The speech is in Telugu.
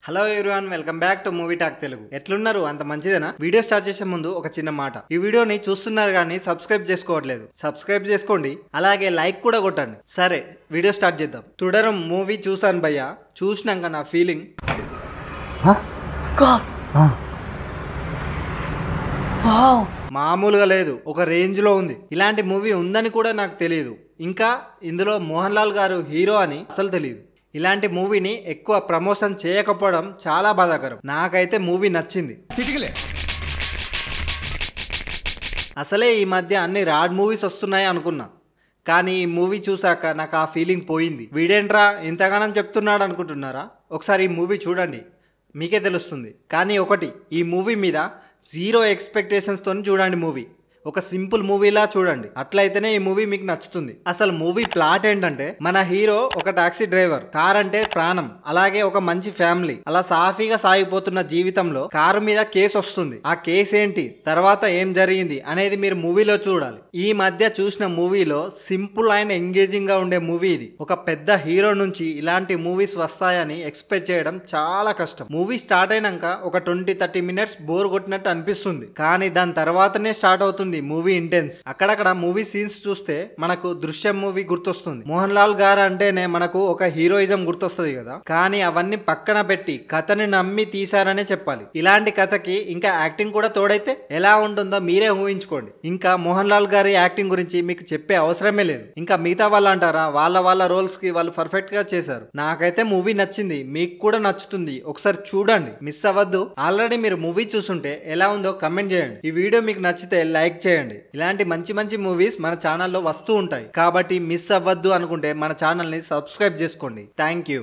Hello everyone, welcome back to movie talk Telugu. ఎట్లున్నారు? అంత మంచిదేనా? వీడియో స్టార్ట్ చేసే ముందు ఒక చిన్న మాట. ఈ వీడియోని చూస్తున్నారు కానీ సబ్స్క్రైబ్ చేసుకోవట్లేదు. సబ్స్క్రైబ్ చేసుకోండి, అలాగే లైక్ కూడా కొట్టండి. సరే, వీడియో స్టార్ట్ చేద్దాం. తుడరం మూవీ చూసాను భయ్యా. చూసినాక నా ఫీలింగ్ మామూలుగా లేదు, ఒక రేంజ్ లో ఉంది. ఇలాంటి మూవీ ఉందని కూడా నాకు తెలియదు. ఇంకా ఇందులో మోహన్ లాల్ గారు హీరో అని అసలు తెలియదు. ఇలాంటి మూవీని ఎక్కువ ప్రమోషన్ చేయకపోవడం చాలా బాధాకరం. నాకైతే మూవీ నచ్చింది. అసలే ఈ మధ్య అన్ని రాడ్ మూవీస్ వస్తున్నాయి అనుకున్నా, కానీ ఈ మూవీ చూసాక నాకు ఆ ఫీలింగ్ పోయింది. వీడేంట్రా ఇంతగానం చెప్తున్నాడు అనుకుంటున్నారా? ఒకసారి ఈ మూవీ చూడండి, మీకే తెలుస్తుంది. కానీ ఒకటి, ఈ మూవీ మీద జీరో ఎక్స్పెక్టేషన్స్తో చూడండి. మూవీ ఒక సింపుల్ మూవీలా చూడండి, అట్లయితేనే ఈ మూవీ మీకు నచ్చుతుంది. అసలు మూవీ ప్లాట్ ఏంటంటే, మన హీరో ఒక టాక్సీ డ్రైవర్, కార్ అంటే ప్రాణం, అలాగే ఒక మంచి ఫ్యామిలీ, అలా సాఫీగా సాగిపోతున్న జీవితంలో కారు మీద కేసు వస్తుంది. ఆ కేసు ఏంటి, తర్వాత ఏం జరిగింది అనేది మీరు మూవీలో చూడాలి. ఈ మధ్య చూసిన మూవీలో సింపుల్ అండ్ ఎంగేజింగ్ గా ఉండే మూవీ ఇది. ఒక పెద్ద హీరో నుంచి ఇలాంటి మూవీస్ వస్తాయని ఎక్స్పెక్ట్ చేయడం చాలా కష్టం. మూవీ స్టార్ట్ అయినాక ఒక 20-30 మినిట్స్ బోర్ కొట్టినట్టు అనిపిస్తుంది, కానీ దాని తర్వాతనే స్టార్ట్ అవుతుంది మూవీ ఇంటెన్స్. అక్కడక్కడ మూవీ సీన్స్ చూస్తే మనకు దృశ్యం మూవీ గుర్తొస్తుంది. మోహన్ లాల్ గారు అంటేనే మనకు ఒక హీరోయిజం గుర్తొస్తుంది కదా. కానీ అవన్నీ పక్కన పెట్టి కథని నమ్మి తీశారనే చెప్పాలి. ఇలాంటి కథకి ఇంకా యాక్టింగ్ కూడా తోడైతే ఎలా ఉంటుందో మీరే ఊహించుకోండి. ఇంకా మోహన్ లాల్ గారి యాక్టింగ్ గురించి మీకు చెప్పే అవసరమే లేదు. ఇంకా మిగతా వాళ్ళు అంటారా, వాళ్ళ రోల్స్ కి వాళ్ళు పర్ఫెక్ట్ గా చేశారు. నాకైతే మూవీ నచ్చింది, మీకు కూడా నచ్చుతుంది. ఒకసారి చూడండి, మిస్ అవ్వద్దు. ఆల్రెడీ మీరు మూవీ చూసుంటే ఎలా ఉందో కమెంట్ చేయండి. ఈ వీడియో మీకు నచ్చితే లైక్ చేయండి. ఇలాంటి మంచి మూవీస్ మన ఛానల్లో వస్తూ ఉంటాయి, కాబట్టి మిస్ అవ్వద్దు అనుకుంటే మన ఛానల్ని సబ్స్క్రైబ్ చేసుకోండి. Thank you.